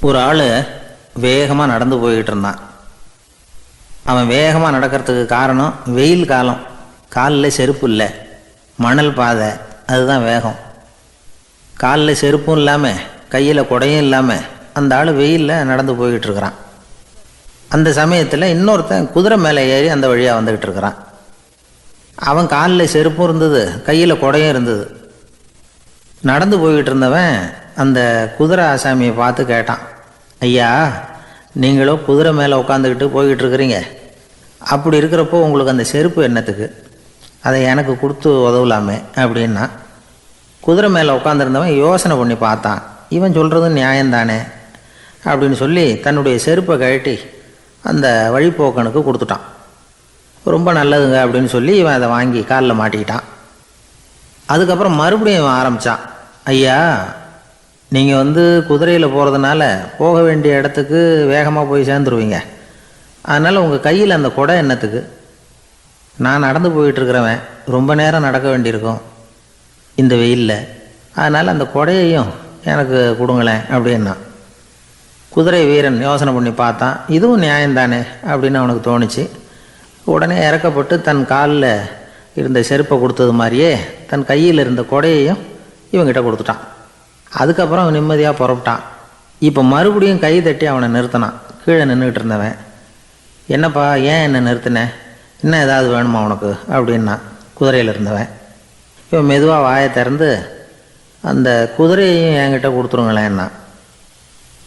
ஒரு ஆள் வேகமாக நடந்து போய்கிட்டு இருந்தான். அவன் வேகமாக நடக்கிறதுக்கு காரணம் வெயில் காலம், காலில் செருப்பு இல்லை, மணல் பாதை, அதுதான் வேகம். காலில் செருப்பும் இல்லாமல் கையில் குடையும் இல்லாமல் அந்த ஆள் வெயிலில் நடந்து போய்கிட்டு இருக்கிறான். அந்த சமயத்தில் இன்னொருத்தன் குதிரை மேலே ஏறி அந்த வழியாக வந்துக்கிட்டு இருக்கிறான். அவன் காலில் செருப்பும் இருந்தது, கையில் குடையும் இருந்தது. நடந்து போய்கிட்டு இருந்தவன் அந்த குதிரை ஆசாமியை பார்த்து கேட்டான், ஐயா, நீங்களும் குதிரை மேலே உட்காந்துக்கிட்டு போய்கிட்டு இருக்கிறீங்க, அப்படி இருக்கிறப்போ உங்களுக்கு அந்த செருப்பு என்னத்துக்கு, அதை எனக்கு கொடுத்து உதவலாமே அப்படின்னா. குதிரை மேலே உட்காந்துருந்தவன் யோசனை பண்ணி பார்த்தான். இவன் சொல்கிறது நியாயம்தானே அப்படின்னு சொல்லி தன்னுடைய செருப்பை கழட்டி அந்த வழிப்போக்கனுக்கு கொடுத்துட்டான். ரொம்ப நல்லதுங்க அப்படின்னு சொல்லி இவன் அதை வாங்கி காலில் மாட்டிக்கிட்டான். அதுக்கப்புறம் மறுபடியும் இவன் ஆரம்பித்தான், ஐயா, நீங்கள் குதிரையில் போகிறதுனால போக வேண்டிய இடத்துக்கு வேகமாக போய் சேர்ந்துருவீங்க, அதனால் உங்கள் கையில் அந்த குடை என்னத்துக்கு, நான் நடந்து போயிட்டுருக்கிறவன் ரொம்ப நேரம் நடக்க வேண்டியிருக்கும் இந்த வெயிலில், அதனால் அந்த குடையையும் எனக்கு கொடுங்களேன் அப்படின்னா. குதிரை வீரன் யோசனை பண்ணி பார்த்தான், இதுவும் நியாயம்தானே அப்படின்னு அவனுக்கு தோணுச்சு. உடனே இறக்கப்பட்டு தன் காலில் இருந்த செருப்பை கொடுத்தது மாதிரியே தன் கையில் இருந்த குடையையும் இவங்கிட்ட கொடுத்துட்டான். அதுக்கப்புறம் அவன் நிம்மதியாக புறப்பட்டான். இப்போ மறுபடியும் கை தட்டி அவனை நிறுத்தினான். கீழே நின்றுக்கிட்டு இருந்தவன், என்னப்பா ஏன் என்னை நிறுத்தினேன், இன்னும் ஏதாவது வேணுமா உனக்கு அப்படின்னா குதிரையில் இருந்தவன். இவன் மெதுவாக வாயை திறந்து அந்த குதிரையையும் என்கிட்ட கொடுத்துருங்களேன்னா.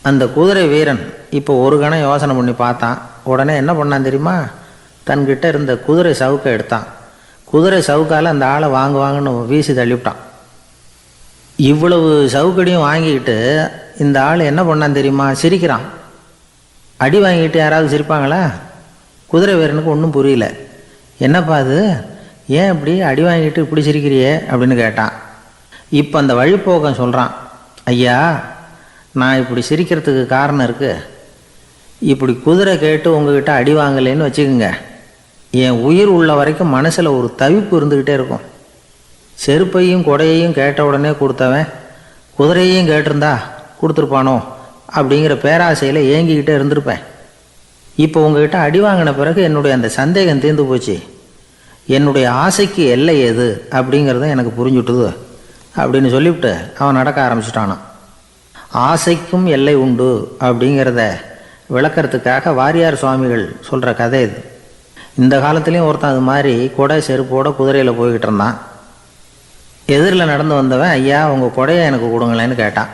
அந்த குதிரை வீரன் இப்போ ஒரு கணம் யோசனை பண்ணி பார்த்தான். உடனே என்ன பண்ணான் தெரியுமா, தன்கிட்ட இருந்த குதிரை சவுக்கை எடுத்தான். குதிரை சவுக்கால் அந்த ஆளை வாங்குன்னு வீசி தள்ளிவிட்டான். இவ்வளவு சவுக்கடியும் வாங்கிக்கிட்டு இந்த ஆள் என்ன பண்ணான் தெரியுமா, சிரிக்கிறான். அடி வாங்கிட்டு யாராவது சிரிப்பாங்களா? குதிரை வீரனுக்கு ஒன்றும் புரியல. என்னப்பா அது, ஏன் இப்படி அடி வாங்கிட்டு இப்படி சிரிக்கிறியே அப்படின்னு கேட்டான். இப்போ அந்த வழிப்போக்கன் சொல்கிறான், ஐயா, நான் இப்படி சிரிக்கிறதுக்கு காரணம் இருக்குது. இப்படி குதிரை கேட்டு உங்ககிட்ட அடி வாங்கலைன்னு வச்சுக்கோங்க, என் உயிர் உள்ள வரைக்கும் மனசில் ஒரு தவிப்பு இருந்துக்கிட்டே இருக்கும். செருப்பையும் கொடையையும் கேட்ட உடனே கொடுத்தவன் குதிரையையும் கேட்டிருந்தா கொடுத்துருப்பானோ அப்படிங்கிற பேராசையில் ஏங்கிக்கிட்டே இருந்திருப்பேன். இப்போ உங்ககிட்ட அடி வாங்கின பிறகு என்னுடைய அந்த சந்தேகம் தீர்ந்து போச்சு. என்னுடைய ஆசைக்கு எல்லை எது அப்படிங்கிறத எனக்கு புரிஞ்சுட்டுது அப்படின்னு சொல்லிவிட்டு அவன் நடக்க ஆரம்பிச்சிட்டானான். ஆசைக்கும் எல்லை உண்டு அப்படிங்கிறத விளக்கிறதுக்காக வாரியார் சுவாமிகள் சொல்கிற கதை இது. இந்த காலத்துலேயும் ஒருத்தன் அது மாதிரி கொடை செருப்போட குதிரையில் போய்கிட்டு இருந்தான். எதிரில் நடந்து வந்தவன், ஐயா, உங்கள் கொடையை எனக்கு கொடுங்களேன்னு கேட்டான்.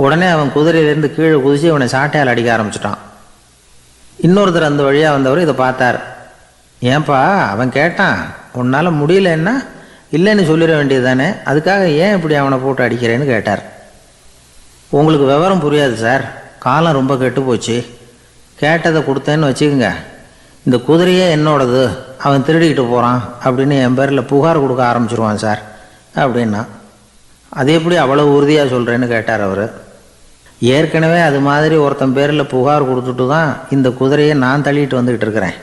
உடனே அவன் குதிரையிலேருந்து கீழே குதித்து அவனை சாட்டையால் அடிக்க ஆரம்பிச்சிட்டான். இன்னொருத்தர் அந்த வழியாக வந்தவர் இதை பார்த்தார். ஏன்பா, அவன் கேட்டான், உன்னால் முடியலன்னா இல்லைன்னு சொல்லிட வேண்டியது தானே, அதுக்காக ஏன் இப்படி அவனை போட்டு அடிக்கிறேன்னு கேட்டார். உங்களுக்கு விவரம் புரியாது சார், காலம் ரொம்ப கெட்டு போச்சு. கேட்டதை கொடுத்தேன்னு வச்சுக்கோங்க, இந்த குதிரையே என்னோடது, அவன் திருடிக்கிட்டு போகிறான் அப்படின்னு என் பேரில் புகார் கொடுக்க ஆரம்பிச்சிருவான் சார் அப்படின்னா. அது எப்படி அவ்வளோ உறுதியாக சொல்கிறேன்னு கேட்டார் அவர். ஏற்கனவே அது மாதிரி ஒருத்தன் பேரில் புகார் கொடுத்துட்டு தான் இந்த குதிரையை நான் தள்ளிட்டு வந்துக்கிட்டு இருக்கிறேன்.